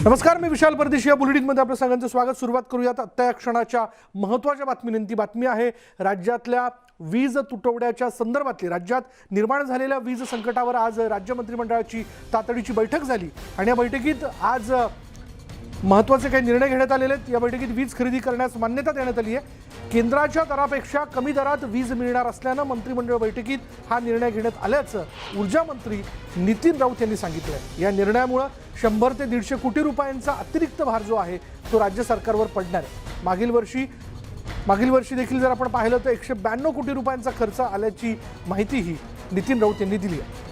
नमस्कार, मी विशाल परदेशी. या बुलेटिनमध्ये आपलं सगळ्यांचं स्वागत. सुरुवात करूयात आत्ता या क्षणाच्या महत्त्वाच्या बातमीनंतर. बातमी आहे राज्यातल्या वीज तुटवड्याच्या संदर्भातली. राज्यात निर्माण झालेल्या वीज संकटावर आज राज्य मंत्रिमंडळाची तातडीची बैठक झाली आणि या बैठकीत आज महत्त्वाचे काही निर्णय घेण्यात आलेले आहेत. या बैठकीत वीज खरेदी करण्यास मान्यता देण्यात आली आहे. केंद्राच्या दरापेक्षा कमी दरात वीज मिळणार असल्यानं मंत्रिमंडळ बैठकीत हा निर्णय घेण्यात आल्याचं ऊर्जा मंत्री नितीन राऊत यांनी सांगितलं. या निर्णयामुळे 100 ते 150 कोटी रुपयांचा अतिरिक्त भार जो आहे तो राज्य सरकारवर पडणार आहे. मागील वर्षी देखील जर आपण पाहिलं तर 192 कोटी रुपयांचा खर्च आल्याची माहितीही नितीन राऊत यांनी दिली आहे.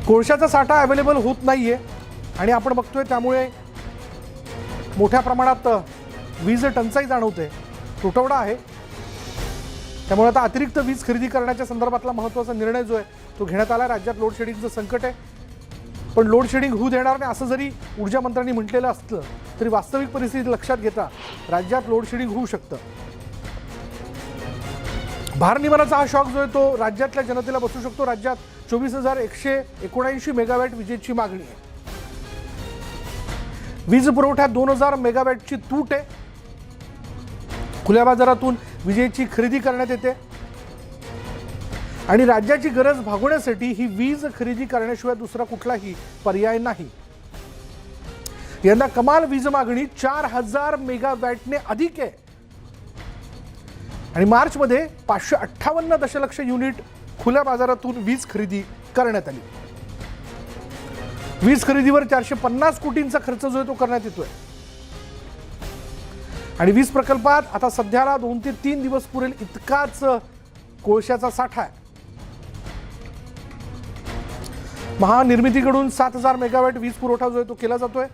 कोळशाचा साठा अवेलेबल होत नाहीये आणि आपण बघतोय त्यामुळे मोठ्या प्रमाणात वीज टंचाई जाणवते, तुटवडा आहे. त्यामुळे आता अतिरिक्त वीज खरेदी करण्याच्या संदर्भातला महत्त्वाचा निर्णय जो आहे तो घेण्यात आला. राज्यात लोड शेडिंगचं संकट आहे, पण लोड शेडिंग होऊ देणार नाही असं जरी ऊर्जा मंत्र्यांनी म्हटलेलं असलं तरी वास्तविक परिस्थिती लक्षात घेता राज्यात लोड शेडिंग होऊ शकतं. भारनियमनाचा हा शॉक जो आहे तो राज्यातल्या जनतेला बसू शकतो. राज्यात 24,179 मेगावॅट विजेची मागणी आहे. वीज पुरवठ्यात 2,000 मेगावॅटची तूट आहे. खुल्या बाजारातून विजेची खरेदी करण्यात येते आणि राज्याची गरज भागवण्यासाठी ही वीज खरेदी करण्याशिवाय दुसरा कुठलाही पर्याय नाही. यंदा कमाल वीज मागणी 4,000 मेगावॅटने अधिक आहे आणि मार्चमध्ये 558 दशलक्ष युनिट खुल्या बाजारातून वीज खरेदी करण्यात आली. वीज खरेदीवर 450 कोटींचा खर्च जो आहे तो करण्यात येतोय आणि वीज प्रकल्पात आता सध्याला 2 ते 3 दिवस पुरेल इतकाच कोळशाचा साठा आहे. महानिर्मितीकडून 7,000 मेगावॅट वीज पुरवठा जो आहे तो केला जातोय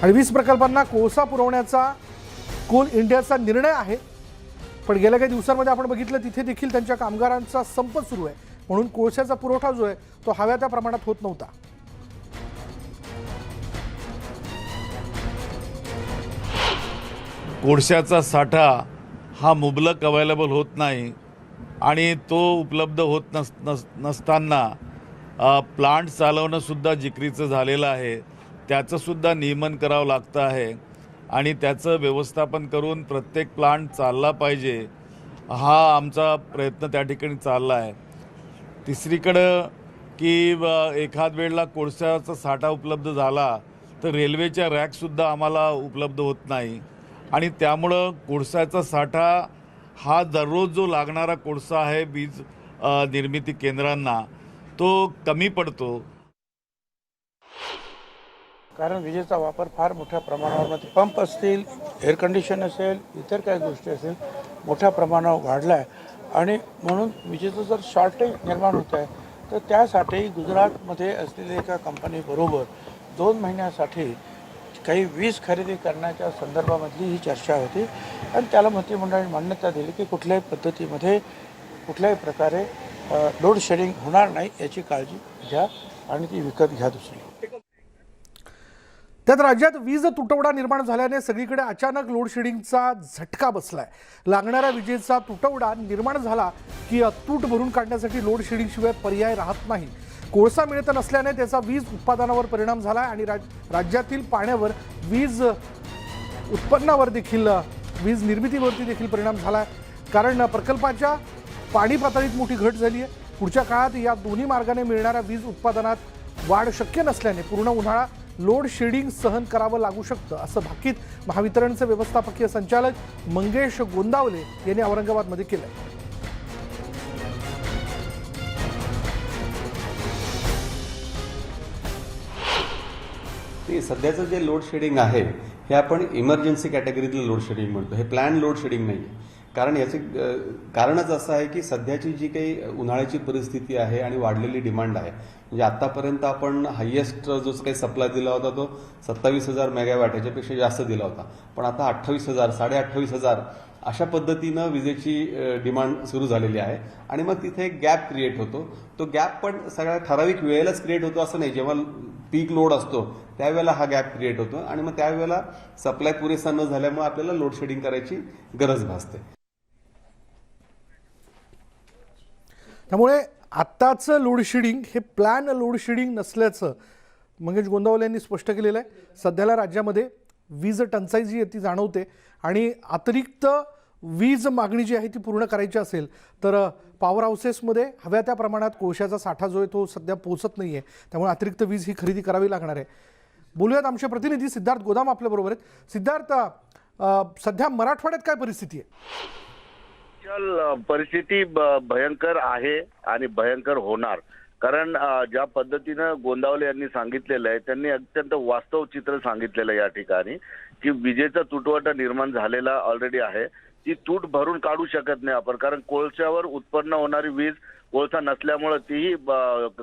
आणि वीज प्रकल्पांना कोळसा पुरवण्याचा कोल इंडियाचा निर्णय आहे. पण गेल्या काही दिवसांमध्ये आपण बघितलं तिथे देखील त्यांच्या कामगारांचा संप सुरू आहे, म्हणून कोळशाचा पुरवठा जो आहे तो हव्या त्या प्रमाणात होत नव्हता. कोळशाचा साठा हा मुबलक अवेलेबल होत नाही आणि तो उपलब्ध होत नसताना प्लांट चालवणं सुद्धा जिकरीचं झालेलं आहे. त्याचं सुद्धा नियमन करावं लागतं आहे आणि त्याचं व्यवस्थापन करून प्रत्येक प्लांट चालला पाहिजे, हा आमचा प्रयत्न त्या ठिकाणी चालला आहे. तिसरीकडं की एखाद वेळेला कोळशाचा साठा उपलब्ध झाला तर रेल्वेच्या रॅकसुद्धा आम्हाला उपलब्ध होत नाही आणि त्यामुळं कोळशाचा साठा हा दररोज जो लागणारा कोळसा आहे वीज निर्मिती केंद्रांना तो कमी पडतो. कारण विजेचा वापर फार मोठ्या प्रमाणावर म्हणजे पंप असतील, एअर कंडिशन असेल, इतर काही गोष्टी असेल मोठ्या प्रमाणावर वाढला आहे आणि म्हणून विजेचं जर शॉर्टेज निर्माण होत आहे तर त्यासाठी गुजरातमध्ये असलेल्या एका कंपनीबरोबर 2 महिन्यासाठी काही वीज खरेदी करण्याच्या संदर्भामधली ही चर्चा होती आणि त्याला मंत्रिमंडळाने मान्यता दिली की कुठल्याही पद्धतीमध्ये कुठल्याही प्रकारे लोड शेडिंग होणार नाही याची काळजी घ्या आणि ती विकत घ्या. दुसरी त्यात राज्यात वीज तुटवडा निर्माण झाल्याने सगळीकडे अचानक लोड शेडिंगचा झटका बसलाय. लागणाऱ्या विजेचा तुटवडा निर्माण झाला की तूट भरून काढण्यासाठी लोड शेडिंग शिवाय पर्याय राहत नाही. कोळसा मिळत नसल्याने त्याचा वीज उत्पादनावर परिणाम झाला आणि राज्यातील पाण्यावर वीज उत्पन्नावर देखील वीज निर्मितीवरती देखील परिणाम झाला. कारण प्रकल्पाच्या पाणी पातळीत मोठी घट झाली आहे. पुढच्या काळात या दोन्ही मार्गाने मिळणाऱ्या वीज उत्पादनात वाढ शक्य नसल्याने पूर्ण उन्हाळा लोड शेडिंग सहन करावं लागू शकतं असं भाकीत महावितरणचे व्यवस्थापकीय संचालक मंगेश गोंदावले यांनी औरंगाबादमध्ये केलं. सध्याचं जे लोड शेडिंग आहे हे आपण इमर्जन्सी कॅटेगरीतलं लोड शेडिंग म्हणतो. हे प्लॅन लोड शेडिंग नाही आहे. कारण याचे कारणच असं आहे की सध्याची जी काही उन्हाळ्याची परिस्थिती आहे आणि वाढलेली डिमांड आहे, म्हणजे आत्तापर्यंत आपण हायेस्ट जो काही सप्लाय दिला होता तो 27,000 मेगावॅट ह्याच्यापेक्षा जास्त दिला होता, पण आता 28,000 28,500 अशा पद्धतीनं विजेची डिमांड सुरू झालेली आहे आणि मग तिथे एक गॅप क्रिएट होतो. तो गॅप पण सगळ्या ठराविक वेळेलाच क्रिएट होतो असं नाही. जेव्हा पीक लोड असतो त्यावेळेला हा गॅप क्रिएट होतो आणि मग त्यावेळेला सप्लाय पुरेसा न झाल्यामुळे आपल्याला लोड शेडिंग करायची गरज भासते. त्यामुळे आत्ताचं लोड शेडिंग हे प्लॅन लोड शेडिंग नसल्याचं मंगेश गोंदावले यांनी स्पष्ट केलेलं आहे. सध्याला राज्यामध्ये वीज टंचाई जी आहे ती जाणवते आणि अतिरिक्त वीज मागणी जी आहे ती पूर्ण करायची असेल तर पॉवर हाऊसेसमध्ये हव्या त्या प्रमाणात कोळशाचा साठा जो आहे तो सध्या पोहोचत नाही आहे. त्यामुळे अतिरिक्त वीज ही खरेदी करावी लागणार आहे. बोलूयात आमचे प्रतिनिधी सिद्धार्थ गोदाम आपल्याबरोबर आहेत. सिद्धार्थ, सध्या मराठवाड्यात काय परिस्थिती आहे? परिस्थिती भयंकर आहे आणि भयंकर होणार. कारण ज्या पद्धतीनं गोंदावले यांनी सांगितलेलं आहे त्यांनी अत्यंत वास्तव चित्र सांगितलेलं आहे या ठिकाणी की विजेचा तुटवडा निर्माण झालेला ऑलरेडी आहे. ती तूट भरून काढू शकत नाही आपण, कारण कोळशावर उत्पन्न होणारी वीज कोळसा नसल्यामुळे तीही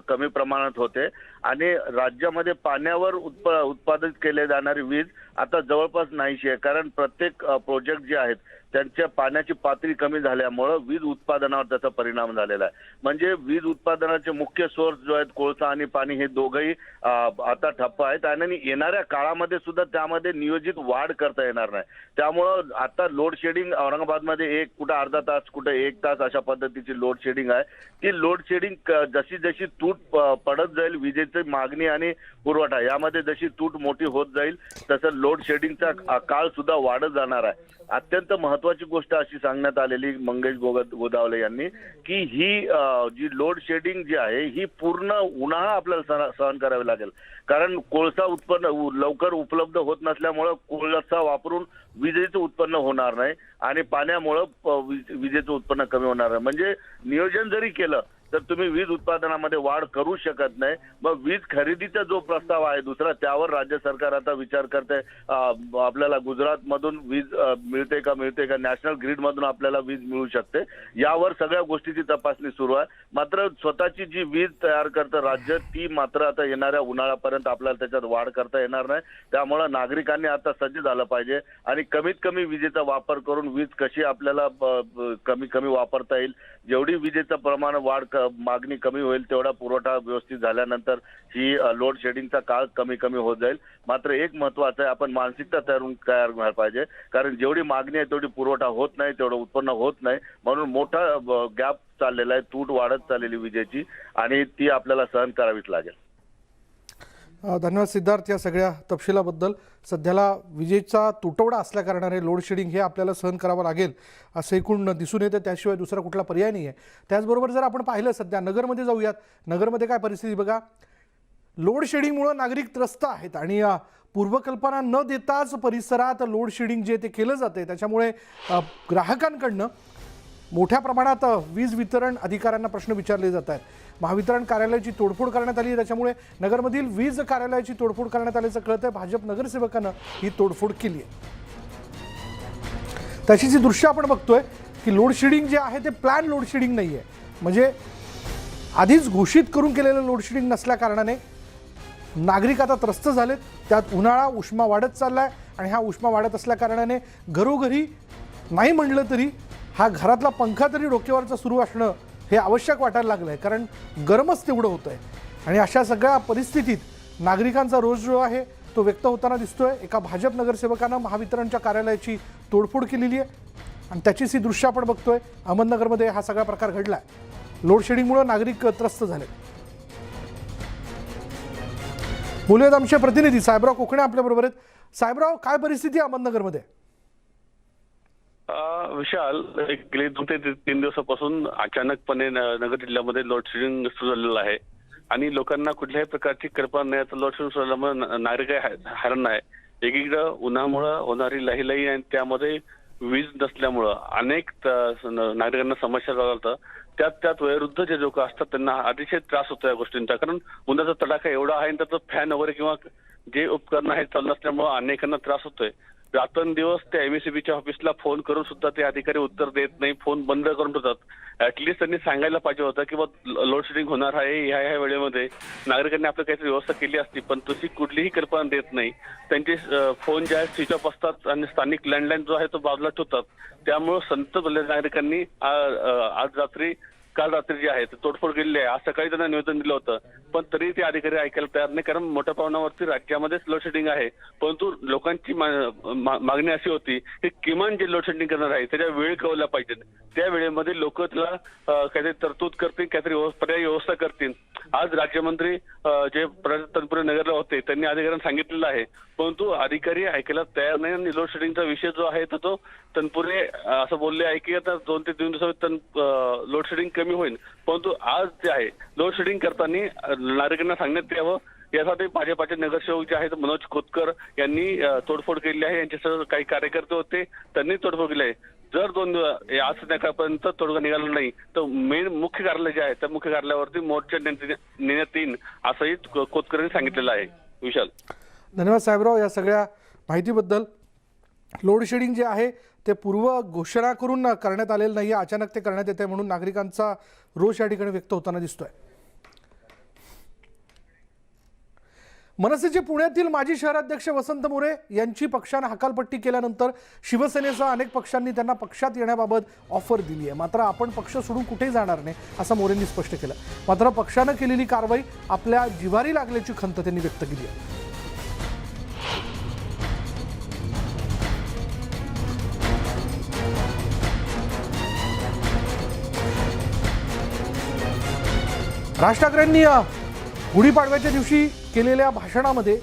कमी प्रमाणात होते आणि राज्यामध्ये पाण्यावर उत्पादित केले जाणारी वीज आता जवळपास नाहीशी आहे. कारण प्रत्येक प्रोजेक्ट जे आहेत त्यांच्या पाण्याची पातळी कमी झाल्यामुळे वीज उत्पादनावर त्याचा परिणाम झालेला आहे. म्हणजे वीज उत्पादनाचे मुख्य सोर्स जो आहेत कोळसा आणि पाणी हे दोघंही आता ठप्प आहेत आणि येणाऱ्या काळामध्ये सुद्धा त्यामध्ये नियोजित वाढ करता येणार नाही. त्यामुळं आता लोड शेडिंग औरंगाबादमध्ये कुठं अर्धा तास कुठं 1 तास अशा पद्धतीची लोड शेडिंग आहे. ती लोड शेडिंग जशी जशी तूट पडत जाईल विजेची मागणी आणि पुरवठा यामध्ये जशी तूट मोठी होत जाईल तसं लोड शेडिंगचा काळ सुद्धा वाढत जाणार आहे. अत्यंत महत्वाची गोष्ट अशी सांगण्यात आलेली मंगेश गोदावले यांनी की ही जी लोड शेडिंग जी आहे ही पूर्ण उन्हाळा आपल्याला सहन करावी लागेल. कारण कोळसा उत्पन्न लवकर उपलब्ध होत नसल्यामुळे कोळसा वापरून विजेचं उत्पन्न होणार नाही आणि पाण्यामुळे विजेचं उत्पन्न कमी होणार आहे. म्हणजे नियोजन जरी केलं तर तुम्ही वीज उत्पादनामध्ये वाढ करू शकत नाही. मग वीज खरेदीचा जो प्रस्ताव आहे दुसरा त्यावर राज्य सरकार आता विचार करते. आपल्याला गुजरात मधून वीज मिळते का नॅशनल ग्रीड मधून आपल्याला वीज मिळू शकते यावर सगळ्या गोष्टीची तपासणी सुरू आहे. मात्र स्वतःची जी वीज तयार करतं राज्य ती मात्र आता येणाऱ्या उन्हाळ्यापर्यंत आपल्याला त्याच्यात वाढ करता येणार नाही. त्यामुळे नागरिकांनी आता सज्ज झालं पाहिजे आणि कमीत कमी विजेचा वापर करून वीज कशी आपल्याला कमी वापरता येईल. जेवढी विजेचं प्रमाण मागणी कमी होईल तेवढा पुरवठा व्यवस्थित झाल्यानंतर ही लोड शेडिंगचा काळ कमी होत जाईल. मात्र एक महत्वाचं आहे आपण मानसिकता तयार व्हायला पाहिजे. कारण जेवढी मागणी आहे तेवढी पुरवठा होत नाही, तेवढं उत्पन्न होत नाही. म्हणून मोठा गॅप चाललेला आहे, तूट वाढत चाललेली विजेची आणि ती आपल्याला सहन करावीच लागेल. धन्यवाद सिद्धार्थ या सगळ्या तपशिलाबद्दल. सध्याला विजेचा तुटवडा असल्या कारणाने लोड शेडिंग हे आपल्याला सहन करावं लागेल असं एकूण दिसून येतं. त्याशिवाय दुसरा कुठला पर्याय नाही आहे. त्याचबरोबर जर आपण पाहिलं सध्या नगरमध्ये जाऊयात, नगरमध्ये काय परिस्थिती बघा. लोड शेडिंगमुळे नागरिक त्रस्त आहेत आणि पूर्वकल्पना न देताच परिसरात लोड शेडिंग जे ते केलं जाते त्याच्यामुळे ग्राहकांकडनं मोठ्या प्रमाणात वीज वितरण अधिकाऱ्यांना प्रश्न विचारले जात आहेत. महावितरण कार्यालयाची तोडफोड करण्यात आली, त्याच्यामुळे नगरमधील वीज कार्यालयाची तोडफोड करण्यात आल्याचं कळतंय. भाजप नगरसेवकानं ही तोडफोड केली आहे. त्याची जी दृश्य आपण बघतोय की लोड शेडिंग जे आहे ते प्लॅन लोड शेडिंग नाही आहे. म्हणजे आधीच घोषित करून केलेलं लोड शेडिंग नसल्या कारणाने नागरिक आता त्रस्त झालेत. त्यात उन्हाळा उष्मा वाढत चाललाय आणि हा उष्मा वाढत असल्या कारणाने घरोघरी नाही म्हणलं तरी हा घरातला पंखा तरी डोक्यावरचा सुरू असणं हे आवश्यक वाटायला लागलं आहे. कारण गरमच तेवढं होतं आहे आणि अशा सगळ्या परिस्थितीत नागरिकांचा रोष जो आहे तो व्यक्त होताना दिसतोय. एका भाजप नगरसेवकानं महावितरणच्या कार्यालयाची तोडफोड केलेली आहे आणि त्याचीच ही दृश्य आपण बघतोय. अहमदनगरमध्ये हा सगळा प्रकार घडला आहे. लोड शेडिंगमुळे नागरिक त्रस्त झाले. बोलूयात आमचे प्रतिनिधी साहेबराव कोकणे आपल्याबरोबर आहेत. साहेबराव, काय परिस्थिती आहे अहमदनगरमध्ये? विशाल, गेली 2 ते 3 दिवसापासून अचानकपणे नगर जिल्ह्यामध्ये लोड शेडिंग सुरू झालेलं आहे आणि लोकांना कुठल्याही प्रकारची कल्पना नाही. आता लोड शेडिंग सुरू झाल्यामुळे नागरिक हैराण आहे. एकीकडे उन्हामुळे होणारी लहीलही आणि त्यामध्ये वीज नसल्यामुळं अनेक नागरिकांना समस्या जातात. त्यात वयोवृद्ध जे लोक असतात त्यांना अतिशय त्रास होतो या गोष्टींचा. कारण उन्हाचा तडाखा एवढा आहे आणि त्याचं फॅन वगैरे किंवा जे उपकरण आहेत चालू नसल्यामुळे अनेकांना त्रास होतोय. रात्रंदिवस त्या एमएससीबीच्या ऑफिसला फोन करून सुद्धा ते अधिकारी उत्तर देत नाही, फोन बंद करून ठेवतात. ऍटलिस्ट त्यांनी सांगायला पाहिजे होतं की लोड शेडिंग होणार आहे ह्या वेळेमध्ये नागरिकांनी आपली काहीतरी व्यवस्था केली असती, पण तशी कुठलीही कल्पना देत नाही. त्यांचे फोन जे आहेत स्विच ऑफ असतात आणि स्थानिक लँडलाईन जो आहे तो बाजूला ठेवतात. त्यामुळे संतप्त नागरिकांनी आज रात्री काल रात्री जे आहे ते तोडफोड केलेली आहे. आज सकाळी त्यांना निवेदन दिलं होतं, पण तरी ते अधिकारी ऐकायला तयार नाही, कारण मोठ्या प्रमाणावरती राज्यामध्येच लोडशेडिंग आहे. परंतु लोकांची मागणी अशी होती की किमान जे लोडशेडिंग करणार आहे त्याच्या वेळ कळवल्या पाहिजेत. त्या वेळेमध्ये लोक त्याला काहीतरी तरतूद करतील, काहीतरी पर्यायी व्यवस्था करतील. आज राज्यमंत्री जे तनपुरे नगरला होते त्यांनी अधिकाऱ्यांना सांगितलेलं आहे, परंतु अधिकारी ऐकायला तयार नाही. आणि लोडशेडिंगचा विषय जो आहे तर तो तनपुरे असं बोलले आहे की आता 2 ते 3 दिवसात लोडशेडिंग कमी होईल. परंतु आज जे आहे लोडशेडिंग करताना नागरिकांना सांगण्यात यावं यासाठी भाजपाचे नगरसेवक जे आहेत मनोज खोतकर यांनी तोडफोड केली आहे. यांच्यासह काही कार्यकर्ते होते, त्यांनी तोडफोड केली आहे. जर 2 दिवस आज संध्याकाळपर्यंत तोडगा निघाला नाही तर मेन मुख्य कार्यालय जे आहे त्या मुख्य कार्यालयावरती मोर्चा नेण्यात येईल असंही खोतकर यांनी सांगितलेलं आहे. विशाल, धन्यवाद साहेबराव या सगळ्या माहितीबद्दल. लोडशेडिंग जे आहे ते पूर्व घोषणा करून करण्यात आलेलं नाही, अचानक ते करण्यात येते म्हणून नागरिकांचा रोष या ठिकाणी व्यक्त होताना दिसतोय. मनसेचे पुण्यातील माजी शहराध्यक्ष वसंत मोरे यांची पक्षाने हकालपट्टी केल्यानंतर शिवसेनेसह अनेक पक्षांनी त्यांना पक्षात येण्याबाबत ऑफर दिली आहे. मात्र आपण पक्ष सोडून कुठेही जाणार नाही असं मोरेंनी स्पष्ट केलं. मात्र पक्षानं केलेली कारवाई आपल्या जिव्हारी लागल्याची खंत त्यांनी व्यक्त केली आहे. राज ठाकरेंनी गुढीपाडव्याच्या दिवशी केलेल्या भाषणामध्ये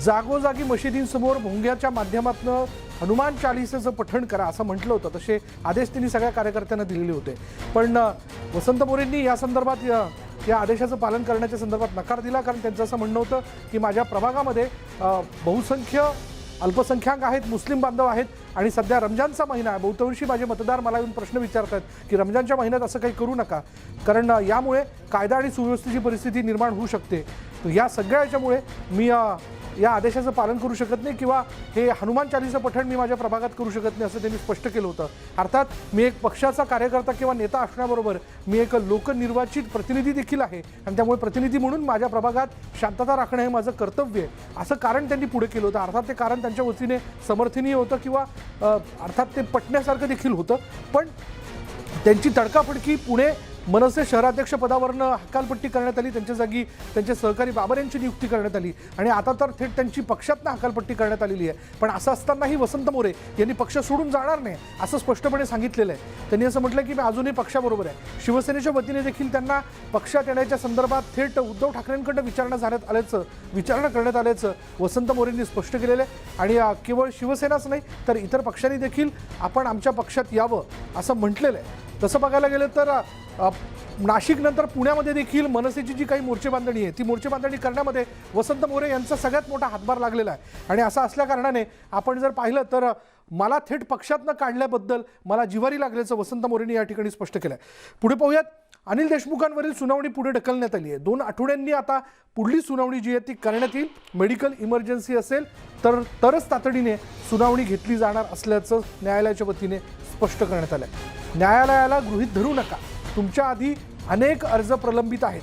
जागोजागी मशिदींसमोर भोंग्याच्या माध्यमातून हनुमान चालीसेचं पठण करा असं म्हटलं होतं. तसे आदेश त्यांनी सगळ्या कार्यकर्त्यांना दिलेले होते. पण वसंत मोरेंनी या संदर्भात या आदेशाचं पालन करण्याच्या संदर्भात नकार दिला, कारण त्यांचं असं म्हणणं होतं की माझ्या प्रभागामध्ये बहुसंख्य अल्पसंख्याक आहेत, मुस्लिम बांधव आहेत आणि सध्या रमजानचा महिना आहे. बहुतांशी माझे मतदार मला येऊन प्रश्न विचारतात की रमजानच्या महिन्यात असं काही करू नका, कारण यामुळे कायदा आणि सुव्यवस्थेची परिस्थिती निर्माण होऊ शकते. या सगळ्या याच्यामुळे मी या आदेशाचं पालन करू शकत नाही किंवा हे हनुमान चालीचं पठण मी माझ्या प्रभागात करू शकत नाही असं त्यांनी स्पष्ट केलं होतं. अर्थात मी एक पक्षाचा कार्यकर्ता किंवा नेता असण्याबरोबर मी एक लोकनिर्वाचित प्रतिनिधी देखील आहे आणि त्यामुळे प्रतिनिधी म्हणून माझ्या प्रभागात शांतता राखणं हे माझं कर्तव्य आहे असं कारण त्यांनी पुढे केलं होतं. अर्थात ते कारण त्यांच्या वतीने समर्थनीय होतं किंवा अर्थात ते पटण्यासारखं देखील होतं. पण त्यांची तडकाफडकी पुणे मनसे शहराध्यक्ष पदावरनं हकालपट्टी करण्यात आली, त्यांच्या जागी त्यांचे सहकारी बाबर यांची नियुक्ती करण्यात आली आणि आता तर थेट त्यांची पक्षातनं हकालपट्टी करण्यात आलेली आहे. पण असं असतानाही वसंत मोरे यांनी पक्ष सोडून जाणार नाही असं स्पष्टपणे सांगितलेलं आहे. त्यांनी असं म्हटलं की मी अजूनही पक्षाबरोबर आहे. शिवसेनेच्या वतीने देखील त्यांना पक्षात येण्याच्या संदर्भात थेट उद्धव ठाकरेंकडे विचारणा करण्यात आल्याचं वसंत मोरेंनी स्पष्ट केलेलं आहे. आणि केवळ शिवसेनाच नाही तर इतर पक्षांनी देखील आपण आमच्या पक्षात यावं असं म्हटलेलं आहे. तसं बघायला गेलं तर नाशिक नंतर पुण्यामध्ये देखील मनसेची जी काही मोर्चेबांधणी आहे ती मोर्चेबांधणी करण्यामध्ये वसंत मोरे यांचा सगळ्यात मोठा हातभार लागलेला आहे. आणि असं असल्या कारणाने आपण जर पाहिलं तर मला थेट पक्षातनं काढल्याबद्दल मला जिव्हारी लागल्याचं वसंत मोरेंनी या ठिकाणी स्पष्ट केलं आहे. पुढे पाहूयात. अनिल देशमुखांवरील सुनावणी पुढे ढकलण्यात आली आहे. 2 आठवड्यांनी आता पुढली सुनावणी जी आहे ती करण्यात येईल. मेडिकल इमर्जन्सी असेल तरच तातडीने सुनावणी घेतली जाणार असल्याचं न्यायालयाच्या वतीने स्पष्ट करण्यात आलं आहे. न्यायालयाला गृहीत धरू नका, तुमच्या आधी अनेक अर्ज प्रलंबित आहेत,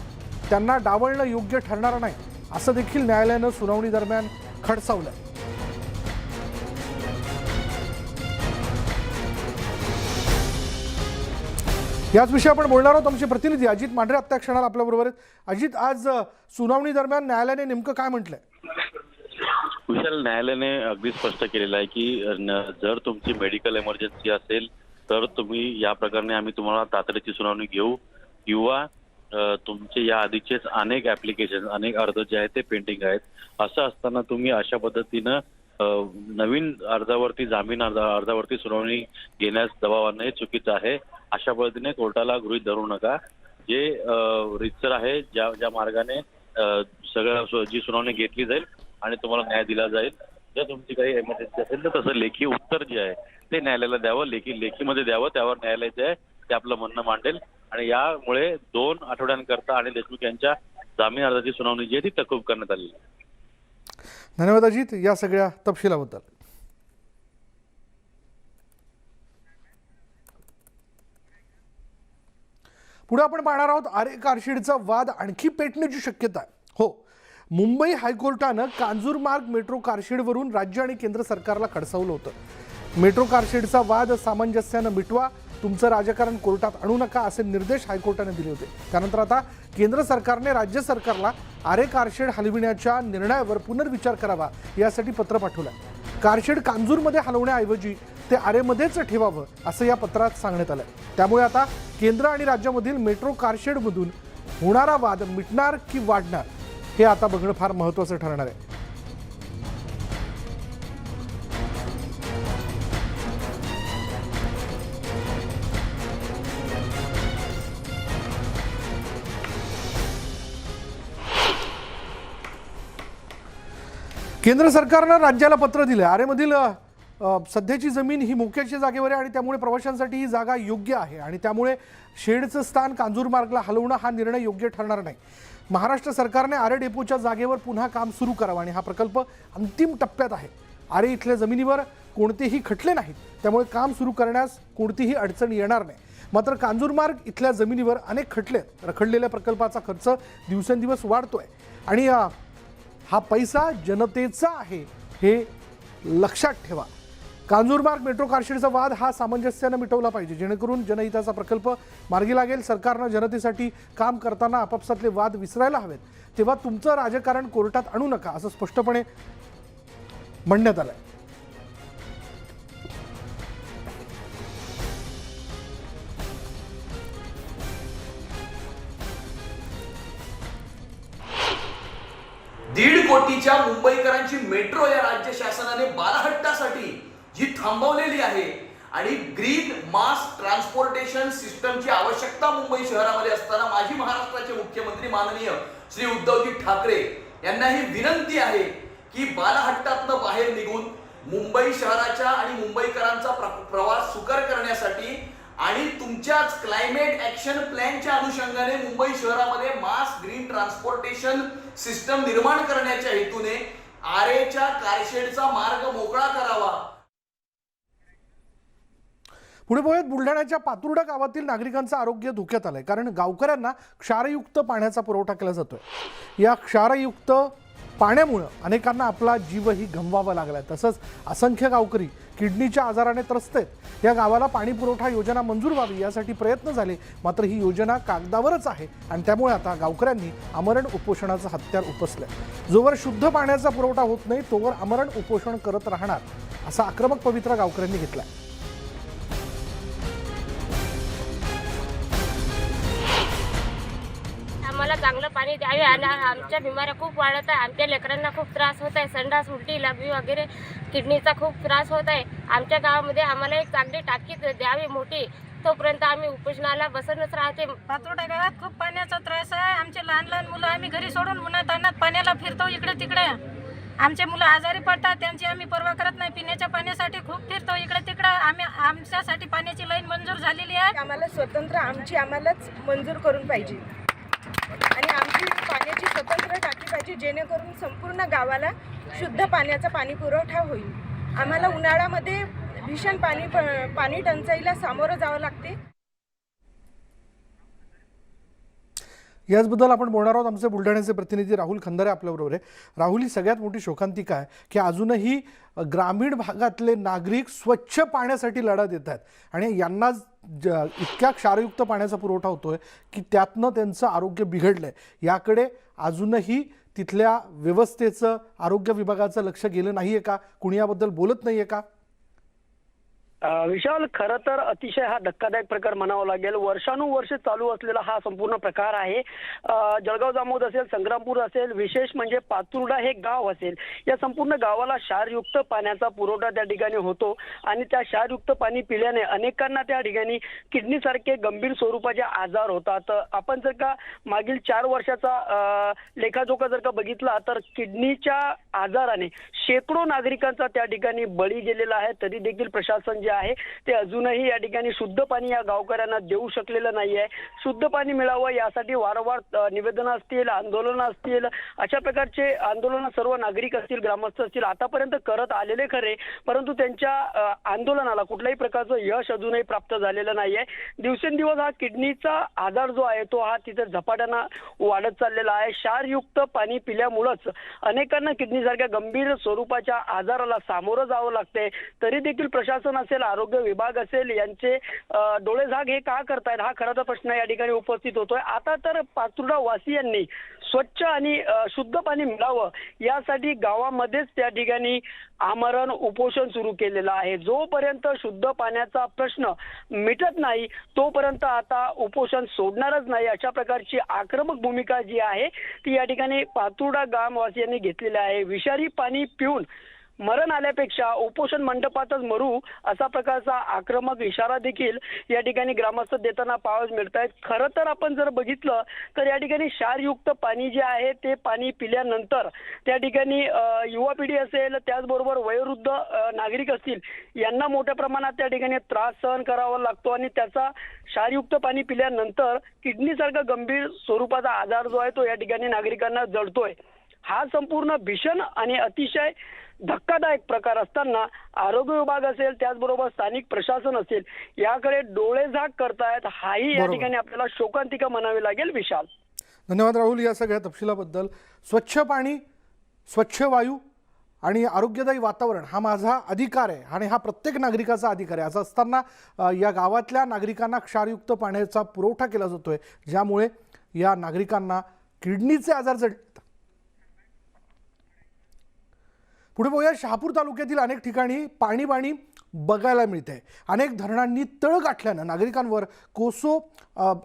त्यांना डावलणं योग्य ठरणार नाही असं देखील न्यायालयानं सुनावणी दरम्यान खडसावलं. याच विषयी आपण बोलणार आहोत. आमचे प्रतिनिधी अजित मांढरे आत्ता क्षणाला आपल्याबरोबर आहेत. अजित, आज सुनावणी दरम्यान न्यायालयाने नेमकं काय म्हटलंय? विशाल, न्यायालयाने अगदी स्पष्ट केलेलं आहे की जर तुमची मेडिकल इमर्जन्सी असेल तर तुम्ही या प्रकारे आम्ही तुम्हाला तातडीची सुनावणी घेऊ, किंवा तुमचे या आधीचेच अनेक ऍप्लिकेशन अनेक अर्ज जे आहेत ते पेंडिंग आहेत. असं असताना तुम्ही अशा पद्धतीनं नवीन अर्जावरती जामीन अर्जावरती सुनावणी घेण्यास दबाव आणणं हे चुकीचं आहे. अशा पद्धतीने कोर्टाला गृहीत धरू नका. जे रितसर आहे, ज्या मार्गाने सगळं जी सुनावणी घेतली जाईल आणि तुम्हाला न्याय दिला जाईल. जर तुमची काही इमर्जन्सी असेल तर तसं लेखी उत्तर जे आहे ते न्यायालयाला द्यावं, लेखीमध्ये द्यावं. त्यावर न्यायालय जे आहे ते आपलं म्हणणं मांडेल आणि यामुळे 2 आठवड्यांकरता अनिल देशमुख यांच्या जामीन अर्जाची सुनावणी जी आहे ती तहकूब करण्यात आली. धन्यवाद अजित या सगळ्या तपशिलाबद्दल. पुढे आपण पाहणार आहोत आरे कारशेडचा वाद आणखी पेटण्याची शक्यता आहे. हो, मुंबई हायकोर्टानं कांजूरमार्ग मेट्रो कारशेडवरून राज्य आणि केंद्र सरकारला खडसावलं होतं. मेट्रो कारशेडचा वाद सामंजस्यानं मिटवा तुमचं राजकारण कोर्टात आणू नका असे निर्देश हायकोर्टाने दिले होते। त्यानंतर आता केंद्र सरकारने राज्य सरकारला आरे कारशेड हलविण्याच्या निर्णयावर पुनर्विचार करावा यासाठी पत्र पाठवलं आहे। कारशेड कांजूरमध्ये हलवण्याऐवजी ते आरेमध्येच ठेवावं असं या पत्रात सांगण्यात आलं आहे। त्यामुळे आता केंद्र आणि राज्यामधील मेट्रो कारशेडमधून होणारा वाद मिटणार की वाढणार हे आता बघणं फार महत्त्वाचं ठरणार आहे। केंद्र सरकारनं राज्याला पत्र दिलं। आरेमधील सध्याची जमीन ही मोक्याच्या जागेवर आहे आणि त्यामुळे प्रवाशांसाठी ही जागा योग्य आहे आणि त्यामुळे शेडचं स्थान कांजूरमार्गला हलवणं हा निर्णय योग्य ठरणार नाही। महाराष्ट्र सरकारने आरे डेपोच्या जागेवर पुन्हा काम सुरू करावं आणि हा प्रकल्प अंतिम टप्प्यात आहे। आरे इथल्या जमिनीवर कोणतेही खटले नाहीत, त्यामुळे काम सुरू करण्यास कोणतीही अडचण येणार नाही। मात्र कांजूरमार्ग इथल्या जमिनीवर अनेक खटले आहेत। रखडलेल्या प्रकल्पाचा खर्च दिवसेंदिवस वाढतोय आणि हा पैसा जनतेचा आहे हे लक्षात ठेवा। कांजूरमार्ग मेट्रो कारशेडचा वाद हा सामंजस्याने मिटवला पाहिजे, जेणेकरून जनहिताचा प्रकल्प मार्गी लागेल। सरकारनं जनतेसाठी काम करताना आपापसातले वाद विसरायला हवेत, तेव्हा तुमचं राजकारण कोर्टात आणू नका असं स्पष्टपणे म्हणण्यात आलंय। दीड कोटीच्या मुंबईकरांची मेट्रो या राज्य शासनाने बालाहट्टासाठी जी थांबवलेली आहे आणि ग्रीन मास ट्रान्सपोर्टेशन सिस्टमची आवश्यकता मुंबई शहरामध्ये असताना माजी महाराष्ट्राचे मुख्यमंत्री माननीय श्री उद्धवजी ठाकरे यांना ही विनंती आहे की बालाहट्टातनं बाहेर निघून मुंबई शहराच्या आणि मुंबईकरांचा प्रवास सुकर करण्यासाठी आणि तुमच्याच क्लायमेट ऍक्शन प्लॅनच्या अनुषंगाने मुंबई शहरामध्ये मास ग्रीन ट्रान्सपोर्टेशन सिस्टम निर्माण करण्याच्या हेतूने आरेच्या कारशेडचा मार्ग मोकळा करावा। पुढे बोलत बुलढाण्याच्या पातुर्डा गावातील नागरिकांचं आरोग्य धोक्यात आलंय, कारण गावकऱ्यांना क्षारयुक्त पाण्याचा पुरवठा केला जातोय। या क्षारयुक्त पाण्यामुळे अनेकांना आपला जीवही गमवावा लागलाय। तसंच असंख्य गावकरी किडनीच्या आजाराने त्रस्त आहेत। या गावाला पाणी पुरवठा योजना मंजूर व्हावी यासाठी प्रयत्न झाले, मात्र ही योजना कागदावरच आहे आणि त्यामुळे आता गावकऱ्यांनी आमरण उपोषणाचं हत्यार उपसलंय। जोवर शुद्ध पाण्याचा पुरवठा होत नाही तोवर आमरण उपोषण करत राहणार असा आक्रमक पवित्रा गावकऱ्यांनी घेतलाय। आम्हाला चांगलं पाणी द्यावे आणि आमच्या बिमाऱ्या खूप वाढत आहे। आमच्या लेकरांना खूप त्रास होत आहे, संडास उलटी लघवी वगैरे किडनीचा खूप त्रास होत आहे। आमच्या गावामध्ये आम्हाला एक चांगली टाकी द्यावी मोठी, तोपर्यंत आम्ही उपोषणाला बसतच राहते। पातुर्डा गावात खूप पाण्याचा त्रास आहे। आमचे लहान लहान मुलं आम्ही घरी सोडून उन्हात आणत पाण्याला फिरतो इकडे तिकडे। आमचे मुलं आजारी पडतात, त्यांची आम्ही पर्वा करत नाही। पिण्याच्या पाण्यासाठी खूप फिरतो इकडे तिकडे। आमच्यासाठी पाण्याची लाईन मंजूर झालेली आहे। आम्हाला स्वतंत्र आम्हालाच मंजूर करून पाहिजे आणि आमची पाण्याची स्वतंत्र टाकी पाहिजे, जेणेकरून संपूर्ण गावाला शुद्ध पाण्याचा पाणी पुरवठा होईल। आम्हाला उन्हाळ्यामध्ये भीषण पाणी टंचाईला सामोरं जावं लागते। याचबद्दल आपण बोलणार आहोत। आमचे बुलढाण्याचे प्रतिनिधी राहुल खंदारे आपल्याबरोबर आहे। राहुल, ही सगळ्यात मोठी शोकांतिका आहे की अजूनही ग्रामीण भागातले नागरिक स्वच्छ पाण्यासाठी लढा देत आहेत आणि यांना इतक्या क्षारयुक्त पाण्याचा पुरवठा होतोय की त्यातनं त्यांचं आरोग्य बिघडलंय। याकडे अजूनही तिथल्या व्यवस्थेचं, आरोग्य विभागाचं लक्ष गेलं नाहीये का? कुणी याबद्दल बोलत नाहीये का? विशाल, खरं तर अतिशय हा धक्कादायक प्रकार म्हणावा लागेल। वर्षानुवर्ष चालू असलेला हा संपूर्ण प्रकार आहे। जळगाव जामोद असेल, संग्रामपूर असेल, विशेष म्हणजे पातुर्डा हे गाव असेल, या संपूर्ण गावाला क्षारयुक्त पाण्याचा पुरवठा त्या ठिकाणी होतो आणि त्या क्षारयुक्त पाणी पिल्याने अनेकांना त्या ठिकाणी किडनी सारखे गंभीर स्वरूपाचे आजार होतात। आपण जर का मागील 4 वर्षाचा लेखाजोखा जर का बघितला तर किडनीच्या आजाराने शेकडो नागरिकांचा त्या ठिकाणी बळी गेलेला आहे। तरी देखील प्रशासन आहे ते अजूनही या ठिकाणी शुद्ध पाणी या गावकऱ्यांना देऊ शकलेलं नाहीये। शुद्ध पाणी मिळावं यासाठी वारंवार निवेदनं असतील, आंदोलनं असतील, अशा प्रकारचे आंदोलनं सर्व नागरिक असतील, ग्रामस्थ असतील आतापर्यंत करत आलेले खरे, परंतु त्यांच्या आंदोलनाला कुठल्याही प्रकारचं यश अजूनही प्राप्त झालेलं नाहीये। दिवसेंदिवस हा किडनीचा आजार जो आहे तो हा तिथे झपाट्यानं वाढत चाललेला आहे। क्षारयुक्त पाणी पिल्यामुळेच अनेकांना किडनीसारख्या गंभीर स्वरूपाच्या आजाराला सामोरं जावं लागते। तरी देखील प्रशासन असेल, असेल, आरोग्य विभाग असेल, यांचे डोळेझाग हे का करतायत हा खरा तर प्रश्न या ठिकाणी उपस्थित होतोय. आता तर पाचुर्डा वासियांनी स्वच्छ आणि शुद्ध पाणी मिळावं यासाठी गावामध्येच त्या ठिकाणी आमरण उपोषण सुरू केलेलं आहे. जोपर्यंत शुद्ध पाण्याचा प्रश्न मिटत नाही तोपर्यंत आता उपोषण सोडणारच नाही, अशा प्रकारची आक्रमक भूमिका जी आहे ती या ठिकाणी पातुर्डा ग्रामवासियांनी घेतलेली आहे. विषारी पाणी पिऊन मरण आल्यापेक्षा उपोषण मंडपातच मरू असा प्रकारचा आक्रमक इशारा देखील या ठिकाणी ग्रामस्थ देताना पाहावयास मिळत आहेत. खरं तर आपण जर बघितलं तर या ठिकाणी क्षारयुक्त पाणी जे आहे ते पाणी पिल्यानंतर त्या ठिकाणी युवा पिढी असेल, त्याचबरोबर वयोवृद्ध नागरिक असतील, यांना मोठ्या प्रमाणात त्या ठिकाणी त्रास सहन करावा लागतो आणि त्याचा क्षारयुक्त पाणी पिल्यानंतर किडनीसारखा गंभीर स्वरूपाचा आजार जो आहे तो या ठिकाणी नागरिकांना जळतोय. हा संपूर्ण भीषण आणि अतिशय धक्कादायक प्रकार असताना आरोग्य विभाग असेल, त्याचबरोबर स्थानिक प्रशासन असेल, याकडे डोळेझाक करतायत. हाही या ठिकाणी आपल्याला शोकांतिका म्हणावी लागेल. विशाल, धन्यवाद राहुल या सगळ्या तपशिलाबद्दल. स्वच्छ पाणी, स्वच्छ वायू आणि आरोग्यदायी वातावरण हा माझा अधिकार आहे आणि हा प्रत्येक नागरिकाचा अधिकार आहे. असं असताना या गावातल्या नागरिकांना क्षारयुक्त पाण्याचा पुरवठा केला जातोय, ज्यामुळे या नागरिकांना किडनीचे आजार जडतात. पुढे बघूया, शहापूर तालुक्यातील अनेक ठिकाणी पाणी बघायला मिळते. अनेक धरणांनी तळ गाठल्यानं नागरिकांवर कोसो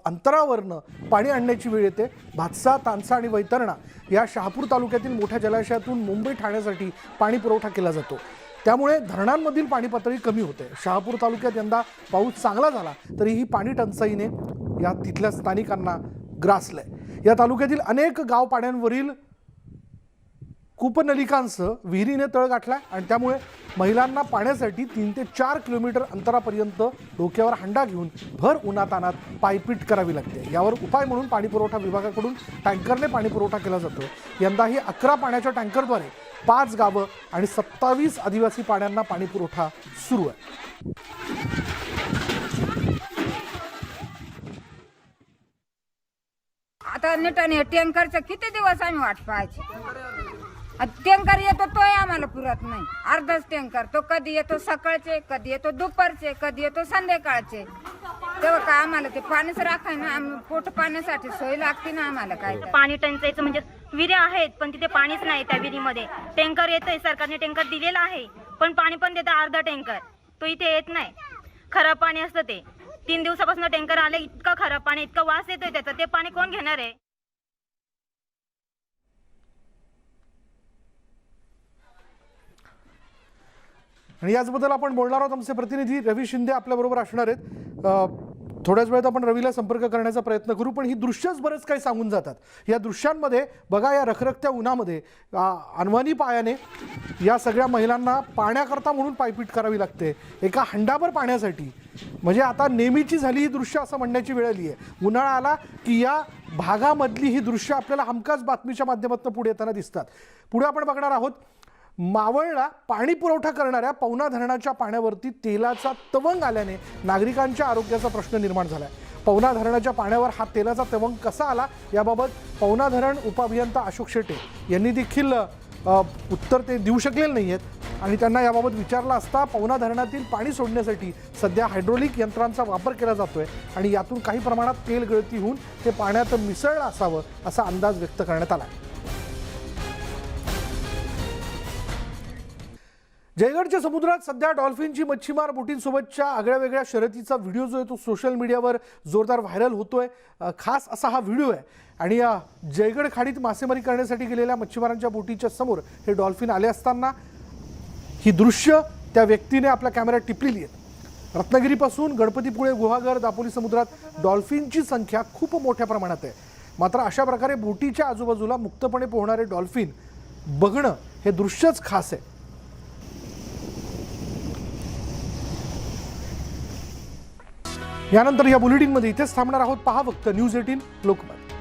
अंतरावरनं पाणी आणण्याची वेळ येते. भातसा, तानसा आणि वैतरणा या शहापूर तालुक्यातील मोठ्या जलाशयातून मुंबई ठाण्यासाठी पाणी पुरवठा केला जातो. त्यामुळे धरणांमधील पाणी पातळी कमी होते. शहापूर तालुक्यात यंदा पाऊस चांगला झाला तरीही पाणी टंचाईने या तिथल्या स्थानिकांना ग्रासलंय. या तालुक्यातील अनेक गाव पाड्यांवरील कूपनलिकांसह विहिरीने तळ गाठलाय आणि त्यामुळे महिलांना पाण्यासाठी 3 ते 4 किलोमीटर अंतरापर्यंत डोक्यावर हंडा घेऊन भर उन्हातानात पायपीट करावी लागते. यावर उपाय म्हणून पाणी पुरवठा विभागाकडून टँकरने पाणी पुरवठा केला जातो. यंदाही 11 पाण्याच्या टँकरद्वारे 5 गावं आणि 27 आदिवासी पाड्यांना पाणी पुरवठा सुरू आहे. आता नेटाने टँकरचं किती दिवस आम्ही वाट पाहायची. टँकर येतो तोय आम्हाला पुरत नाही. अर्धाच टँकर, तो कधी येतो सकाळचे, कधी येतो दुपारचे, कधी येतो संध्याकाळचे. तेव्हा काय आम्हाला ते पाणीच राखाय ना, पोट पाण्यासाठी सोय लागते ना आम्हाला. काय पाणी टंचाईचं म्हणजे विहिरी आहेत पण तिथे पाणीच नाही. त्या विहिरीमध्ये टँकर येतोय, सरकारने टँकर दिलेला आहे पण पाणी पण देतं अर्धा टँकर, तो इथे येत नाही. खराब पाणी असतं ते. 3 दिवसापासून टँकर आले, इतकं खराब पाणी, इतका वास येतोय त्याचा, ते पाणी कोण घेणार आहे. आणि याचबद्दल आपण बोलणार आहोत. आमचे प्रतिनिधी रवी शिंदे आपल्याबरोबर असणार आहेत. थोड्याच वेळात आपण रवीला संपर्क करण्याचा प्रयत्न करू, पण ही दृश्यच बरेच काही सांगून जातात. या दृश्यांमध्ये बघा, या रखरखत्या उन्हामध्ये अनवाणी पायाने या सगळ्या महिलांना पाण्याकरता म्हणून पायपीट करावी लागते, एका हंडाभर पाण्यासाठी. म्हणजे आता नेहमीची झाली ही दृश्य असं म्हणण्याची वेळ आली आहे. उन्हाळा आला की या भागामधली ही दृश्य आपल्याला हमखास बातमीच्या माध्यमातून पुढे येताना दिसतात. पुढे आपण बघणार आहोत, मावळला पाणी पुरवठा करणाऱ्या पवना धरणाच्या पाण्यावरती तेलाचा तवंग आल्याने नागरिकांच्या आरोग्याचा प्रश्न निर्माण झाला आहे. पवना धरणाच्या पाण्यावर हा तेलाचा तवंग कसा आला याबाबत पवना धरण उपअभियंता अशोक शेटे यांनी देखील उत्तर ते देऊ शकलेले नाही आहेत आणि त्यांना याबाबत विचारलं असता पवना धरणातील पाणी सोडण्यासाठी सध्या हायड्रोलिक यंत्रांचा वापर केला जातोय आणि यातून काही प्रमाणात तेल गळती होऊन ते पाण्यात मिसळलं असावं असा अंदाज व्यक्त करण्यात आला. जयगडच्या समुद्रात सध्या डॉल्फिनची मच्छीमार बोटींसोबतच्या आगळ्या वेगळ्या शर्यतीचा व्हिडिओ जो आहे तो सोशल मीडियावर जोरदार व्हायरल होतोय. खास असा हा व्हिडिओ आहे आणि या जयगड खाडीत मासेमारी करण्यासाठी गेलेल्या मच्छीमारांच्या बोटीच्या समोर हे डॉल्फिन आले असताना ही दृश्य त्या व्यक्तीने आपल्या कॅमेऱ्यात टिपलेली आहेत. रत्नागिरीपासून गणपतीपुळे, गुहागर, दापोली समुद्रात डॉल्फिनची संख्या खूप मोठ्या प्रमाणात आहे. मात्र अशा प्रकारे बोटीच्या आजूबाजूला मुक्तपणे पोहणारे डॉल्फिन बघणं हे दृश्यच खास आहे. यानंतर या बुलेटिनमध्ये इथेच थांबणार आहोत. पहा फक्त न्यूज 18 लोकमत.